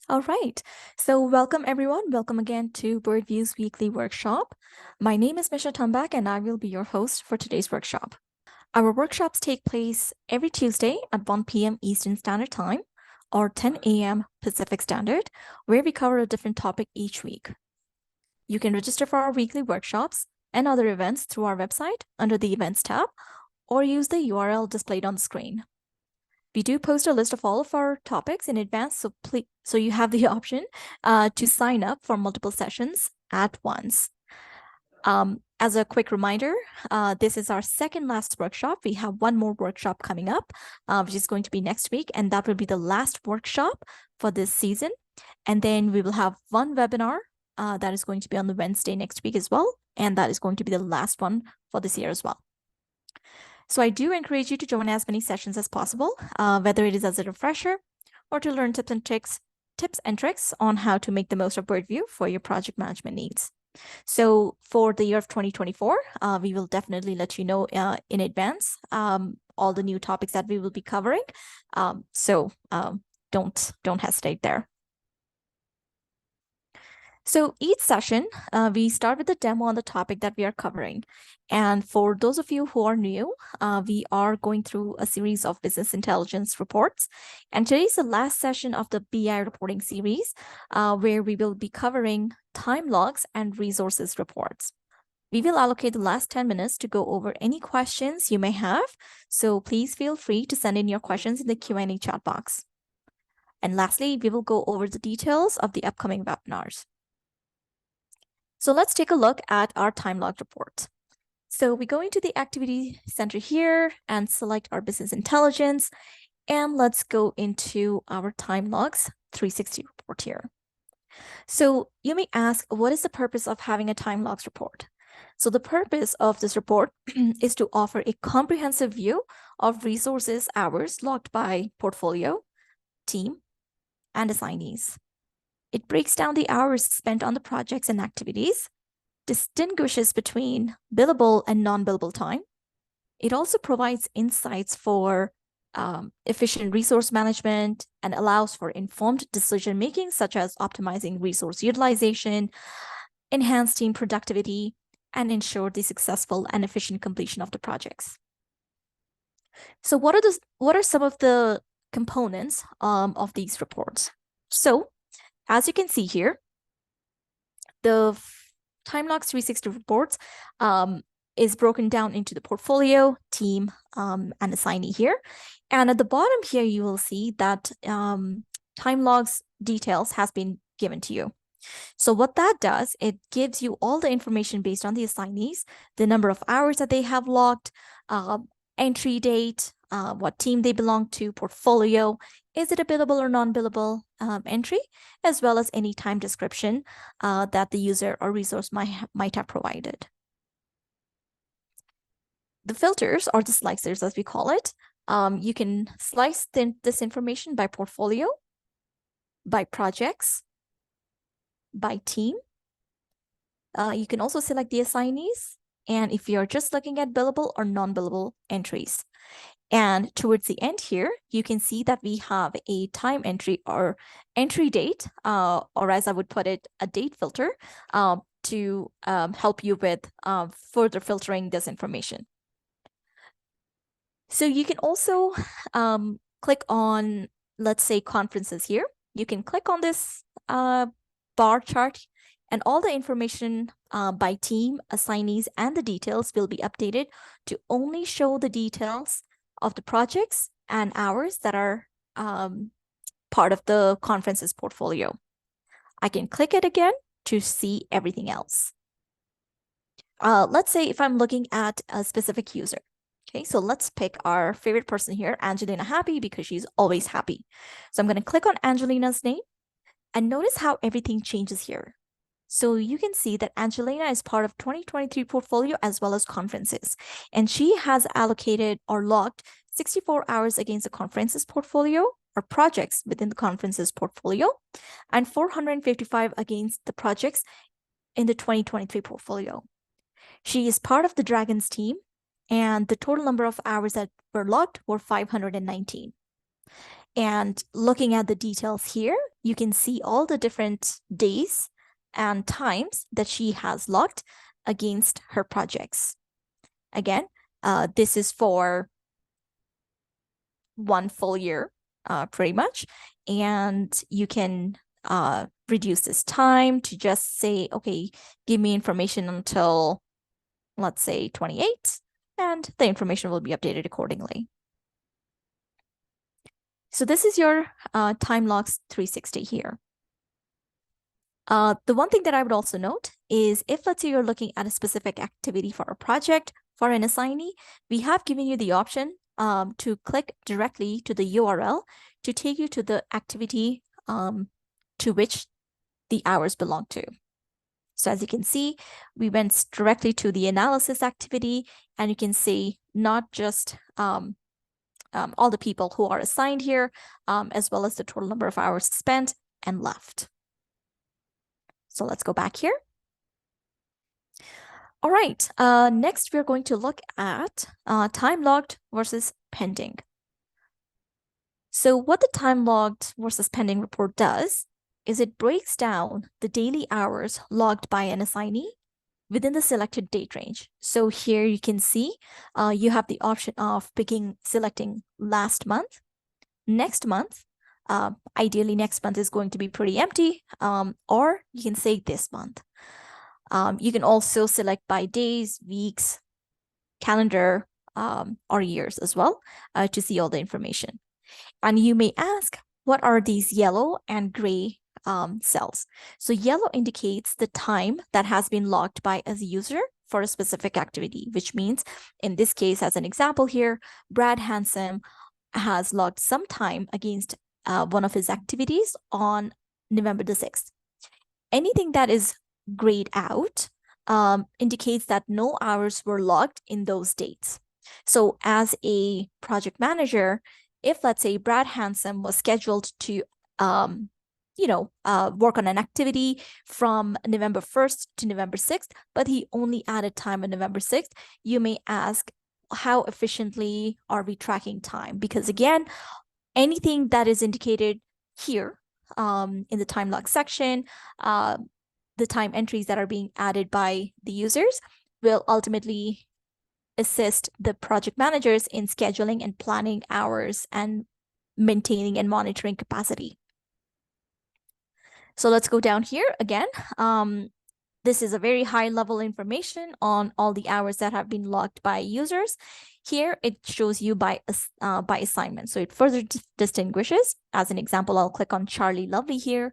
All right. So welcome everyone. Welcome again to Birdview's weekly workshop. My name is Misha Tambak and I will be your host for today's workshop. Our workshops take place every Tuesday at 1 p.m. Eastern Standard Time or 10 a.m. Pacific Standard, where we cover a different topic each week. You can register for our weekly workshops and other events through our website under the Events tab or use the URL displayed on the screen. We do post a list of all of our topics in advance, so you have the option to sign up for multiple sessions at once. As a quick reminder, this is our second last workshop. We have one more workshop coming up, which is going to be next week, and that will be the last workshop for this season. And then we will have one webinar that is going to be on the Wednesday next week as well, and that is going to be the last one for this year as well. So I do encourage you to join as many sessions as possible, whether it is as a refresher or to learn tips and tricks on how to make the most of Birdview for your project management needs. So for the year of 2024, we will definitely let you know in advance all the new topics that we will be covering. So don't hesitate there. So each session, we start with a demo on the topic that we are covering. And for those of you who are new, we are going through a series of business intelligence reports. And today is the last session of the BI reporting series, where we will be covering time logs and resources reports. We will allocate the last 10 minutes to go over any questions you may have. So please feel free to send in your questions in the Q&A chat box. And lastly, we will go over the details of the upcoming webinars. So let's take a look at our time log report. So we go into the activity center here and select our business intelligence. And let's go into our time logs 360 report here. So you may ask, what is the purpose of having a time logs report? So the purpose of this report is to offer a comprehensive view of resources hours logged by portfolio, team, and assignees. It breaks down the hours spent on the projects and activities, distinguishes between billable and non-billable time. It also provides insights for efficient resource management and allows for informed decision-making, such as optimizing resource utilization, enhance team productivity, and ensure the successful and efficient completion of the projects. So what are some of the components of these reports? So as you can see here, the TimeLogs 360 reports is broken down into the portfolio, team, and assignee here. And at the bottom here, you will see that TimeLogs details has been given to you. So what that does, it gives you all the information based on the assignees, the number of hours that they have logged, entry date, what team they belong to, portfolio, is it a billable or non-billable entry, as well as any time description that the user or resource might have provided. The filters, or the slicers as we call it, you can slice this information by portfolio, by projects, by team. You can also select the assignees, and if you're just looking at billable or non-billable entries. And towards the end here, you can see that we have a time entry or entry date, or as I would put it, a date filter to help you with further filtering this information. So you can also click on, let's say, conferences here. You can click on this bar chart, and all the information by team, assignees, and the details will be updated to only show the details of the projects and hours that are part of the conferences portfolio. I can click it again to see everything else. Let's say if I'm looking at a specific user. Okay, so let's pick our favorite person here, Angelina Happy, because she's always happy. So I'm going to click on Angelina's name, and notice how everything changes here. So you can see that Angelina is part of 2023 portfolio as well as conferences. And she has allocated or logged 64 hours against the conferences portfolio or projects within the conferences portfolio, and 455 against the projects in the 2023 portfolio. She is part of the Dragons team, and the total number of hours that were logged were 519. And looking at the details here, you can see all the different days and times that she has logged against her projects. Again, this is for one full year, pretty much. And you can reduce this time to just say, okay, give me information until, let's say, 28, and the information will be updated accordingly. So this is your time logs 360 here. The one thing that I would also note is if, let's say, you're looking at a specific activity for a project for an assignee, we have given you the option to click directly to the URL to take you to the activity to which the hours belong to. So as you can see, we went directly to the analysis activity, and you can see not just all the people who are assigned here, as well as the total number of hours spent and left. So let's go back here. All right, next we're going to look at time logged versus pending. So what the time logged versus pending report does is it breaks down the daily hours logged by an assignee within the selected date range. So here you can see you have the option of selecting last month, next month. Ideally, next month is going to be pretty empty, or you can say this month. You can also select by days, weeks, calendar, or years as well to see all the information. And you may ask, what are these yellow and gray cells? So yellow indicates the time that has been logged by a user for a specific activity, which means in this case, as an example here, Brad Hanson has logged some time against one of his activities on November the 6th. Anything that is grayed out indicates that no hours were logged in those dates. So as a project manager, if, let's say, Brad Hanson was scheduled to work on an activity from November 1st to November 6th, but he only added time on November 6th, you may ask, how efficiently are we tracking time? Because again, anything that is indicated here in the time log section, the time entries that are being added by the users will ultimately assist the project managers in scheduling and planning hours and maintaining and monitoring capacity. So let's go down here again. This is a very high level information on all the hours that have been logged by users. Here it shows you by assignment. So it further distinguishes. As an example, I'll click on Charlie Lovely here,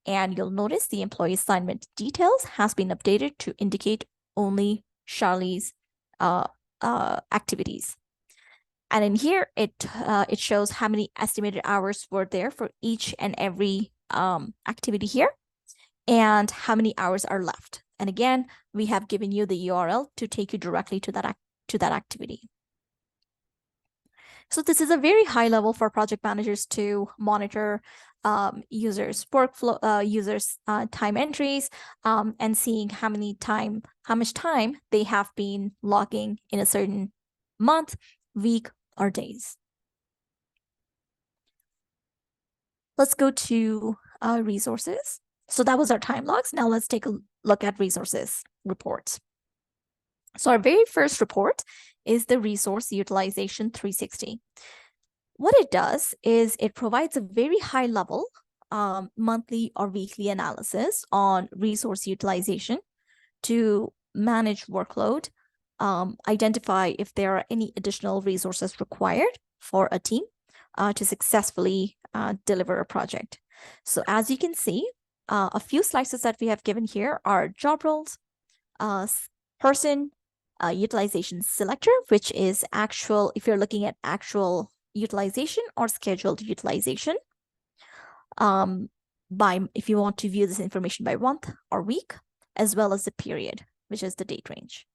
and you'll notice the employee assignment details has been updated to indicate only Charlie's activities. And in here, it shows how many estimated hours were there for each and every activity here, and how many hours are left. And again, we have given you the URL to take you directly to that activity. So this is a very high level for project managers to monitor users' workflow, users' time entries, and seeing how much time they have been logging in a certain month, week, or days. Let's go to resources. So that was our time logs. Now let's take a look at resources reports. So our very first report is the Resource Utilization 360. What it does is it provides a very high level monthly or weekly analysis on resource utilization to manage workload, identify if there are any additional resources required for a team to successfully deliver a project. So as you can see, a few slices that we have given here are job roles, person, utilization selector, which is actual, if you're looking at actual utilization or scheduled utilization. If you want to view this information by month or week, as well as the period, which is the date range.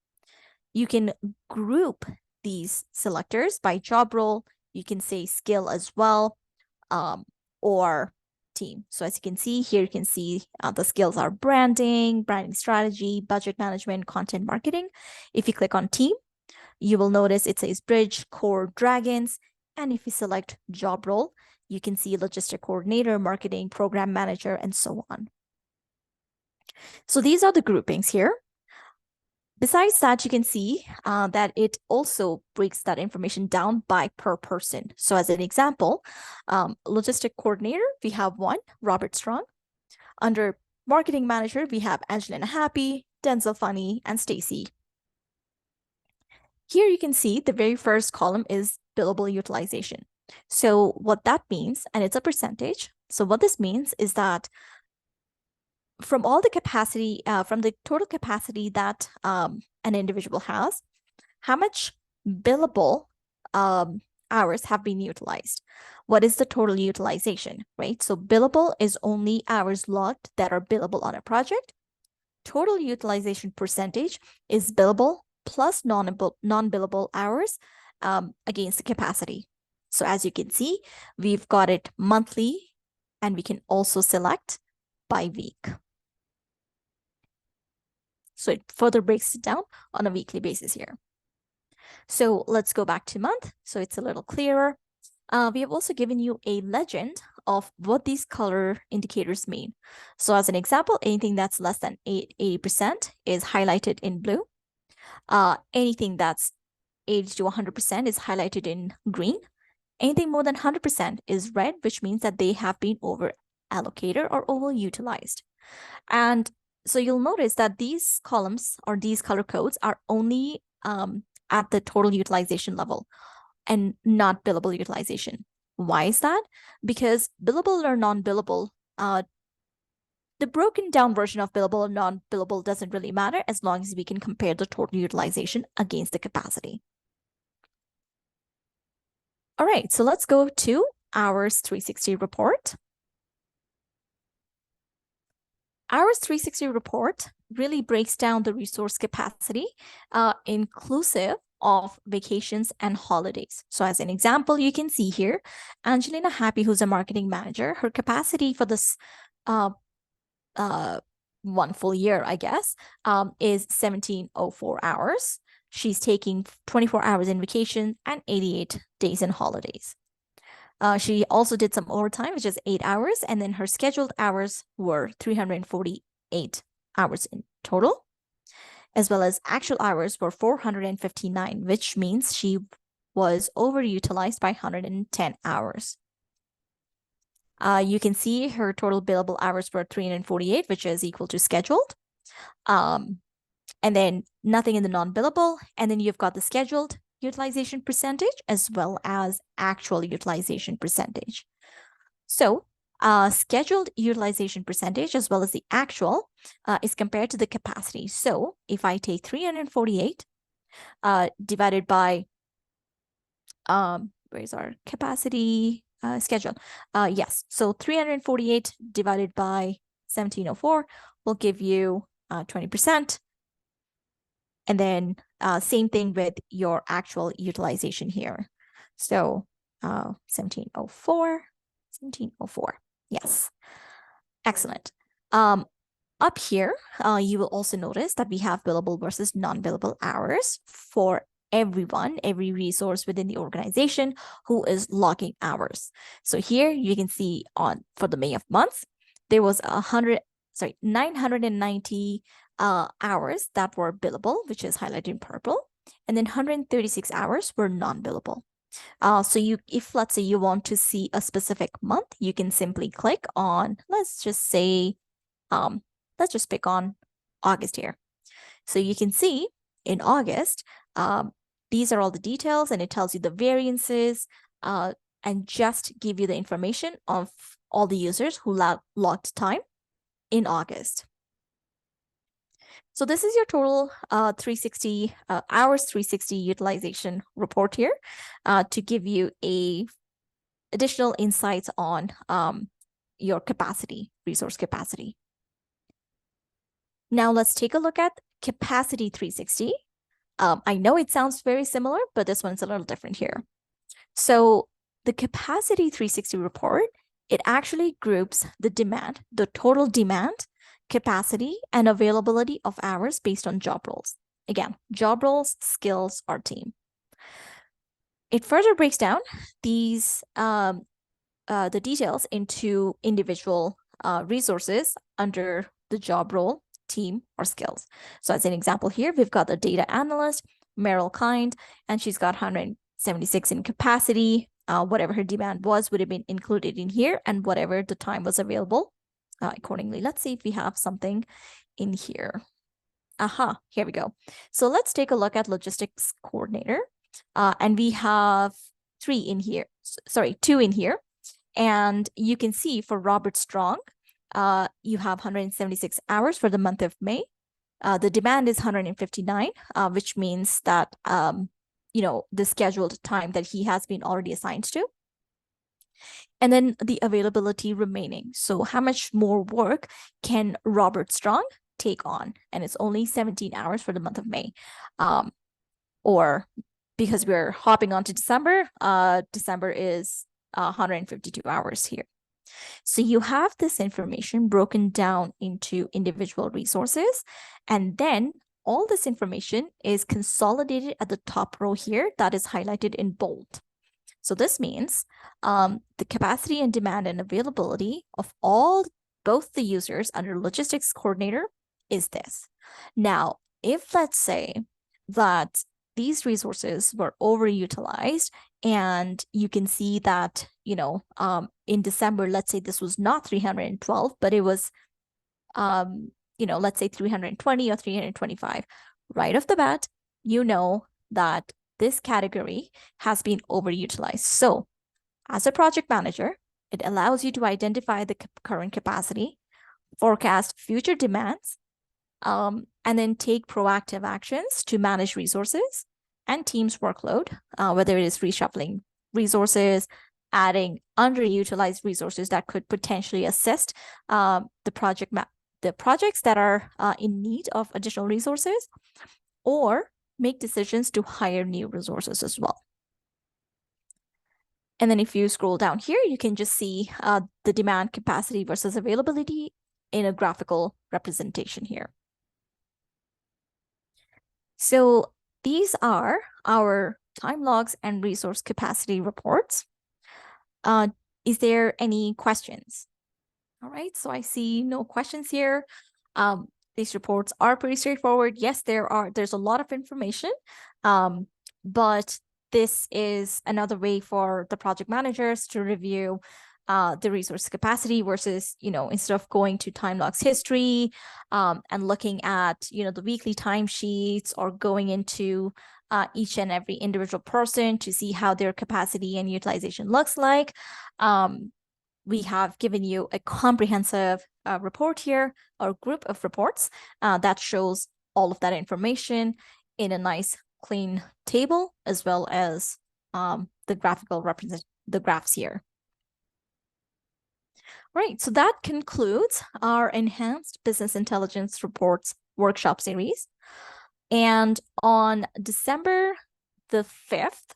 You can group these selectors by job role. You can say skill as well, or team. So as you can see here, you can see the skills are branding strategy, budget management, content marketing. If you click on team, you will notice it says bridge, core, dragons. And if you select job role, You can see logistic coordinator, marketing, program manager, and so on. So these are the groupings here. Besides that, you can see that it also breaks that information down by per person. So as an example, logistic coordinator, we have one, Robert Strong. Under marketing manager, we have Angelina Happy, Denzel Funny, and Stacy. Here you can see the very first column is billable utilization. So what that means, and it's a percentage. So what this means is that from all the capacity, from the total capacity that an individual has, how much billable hours have been utilized? What is the total utilization, right? So billable is only hours logged that are billable on a project. Total utilization percentage is billable plus non-billable hours against the capacity. So as you can see, we've got it monthly, and we can also select by week. So it further breaks it down on a weekly basis here. So let's go back to month, so it's a little clearer. We have also given you a legend of what these color indicators mean. So as an example, anything that's less than 80% is highlighted in blue. Anything that's 80 to 100% is highlighted in green. Anything more than 100% is red, which means that they have been over allocated or overutilized. And so you'll notice that these columns or these color codes are only at the total utilization level and not billable utilization. Why is that? Because billable or non-billable, the broken down version of billable or non-billable doesn't really matter as long as we can compare the total utilization against the capacity. All right, so let's go to Hours 360 report. Hours 360 report really breaks down the resource capacity inclusive of vacations and holidays. So as an example, you can see here, Angelina Happy, who's a marketing manager, her capacity for this one full year, I guess, is 1704 hours. She's taking 24 hours in vacation and 88 days in holidays. She also did some overtime, which is 8 hours, and then her scheduled hours were 348 hours in total, as well as actual hours were 459, which means she was overutilized by 110 hours. You can see her total billable hours were 348, which is equal to scheduled. And then nothing in the non-billable, and then you've got the scheduled utilization percentage as well as actual utilization percentage. So scheduled utilization percentage as well as the actual is compared to the capacity. So if I take 348 divided by, where's our capacity schedule? Yes, so 348 divided by 1704 will give you 20%. And then same thing with your actual utilization here. So 1704, yes, excellent. Up here, you will also notice that we have billable versus non-billable hours for everyone, every resource within the organization who is logging hours. So here you can see for the May of month, there was 990 hours that were billable, which is highlighted in purple, and then 136 hours were non-billable. So if let's say you want to see a specific month, you can simply click on, let's just say, let's just pick on August here. So you can see in August, these are all the details, and it tells you the variances and just give you the information of all the users who logged time in August. So this is your total 360 hours 360 utilization report here to give you additional insights on your capacity, resource capacity. Now let's take a look at capacity 360. I know it sounds very similar, but this one's a little different here. So the capacity 360 report, it actually groups the demand, the total demand, capacity, and availability of hours based on job roles. Again, job roles, skills, or team. It further breaks down these the details into individual resources under the job role, team, or skills. So as an example here, we've got the data analyst, Meryl Kind, and she's got 176 in capacity. Whatever her demand was would have been included in here, and whatever the time was available accordingly. Let's see if we have something in here. Aha, here we go. So let's take a look at logistics coordinator. And we have two in here. And you can see for Robert Strong, you have 176 hours for the month of May. The demand is 159, which means that, the scheduled time that he has been already assigned to. And then the availability remaining. So how much more work can Robert Strong take on? And it's only 17 hours for the month of May. Or because we're hopping on to December, December is 152 hours here. So you have this information broken down into individual resources, and then all this information is consolidated at the top row here that is highlighted in bold. So this means the capacity and demand and availability of both the users under logistics coordinator is this. Now, if let's say that these resources were overutilized, and you can see that, in December, let's say this was not 312, but it was, let's say 320 or 325. Right off the bat, you know that this category has been overutilized. So as a project manager, it allows you to identify the current capacity, forecast future demands, and then take proactive actions to manage resources and team's workload, whether it is reshuffling resources, adding underutilized resources that could potentially assist the projects that are in need of additional resources, or make decisions to hire new resources as well. And then if you scroll down here, you can just see the demand, capacity versus availability in a graphical representation here. So these are our time logs and resource capacity reports. Is there any questions? All right, so I see no questions here. These reports are pretty straightforward. Yes, there's a lot of information, but this is another way for the project managers to review the resource capacity versus, instead of going to time logs history and looking at, the weekly timesheets, or going into each and every individual person to see how their capacity and utilization looks like. We have given you a comprehensive report here, or group of reports that shows all of that information in a nice clean table, as well as the graphical the graphs here. Right, so that concludes our Enhanced Business Intelligence Reports workshop series. And on December the 5th,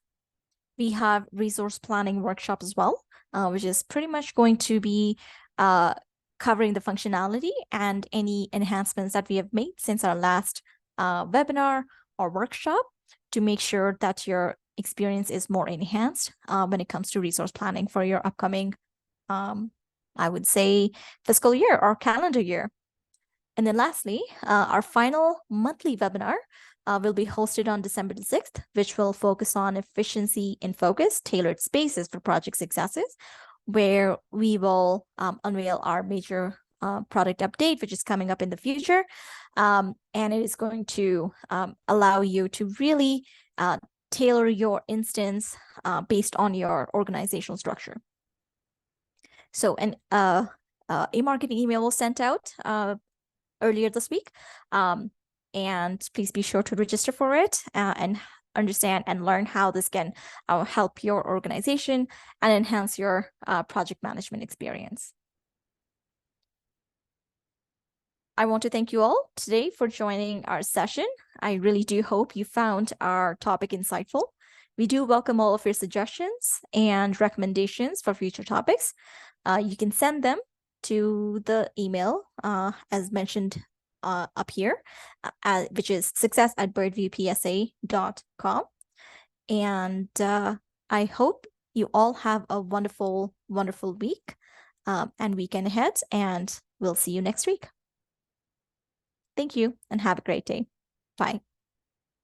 we have resource planning workshop as well, which is pretty much going to be covering the functionality and any enhancements that we have made since our last webinar or workshop, to make sure that your experience is more enhanced when it comes to resource planning for your upcoming, I would say, fiscal year or calendar year. And then lastly, our final monthly webinar will be hosted on December the 6th, which will focus on efficiency in focus, tailored spaces for project successes, where we will unveil our major product update, which is coming up in the future. And it is going to allow you to really tailor your instance based on your organizational structure. So a marketing email was sent out earlier this week. And please be sure to register for it and understand and learn how this can help your organization and enhance your project management experience. I want to thank you all today for joining our session. I really do hope you found our topic insightful. We do welcome all of your suggestions and recommendations for future topics. You can send them to the email as mentioned up here, which is success@birdviewpsa.com. And I hope You all have a wonderful, wonderful week and weekend ahead, and we'll see you next week. Thank you and have a great day. Bye.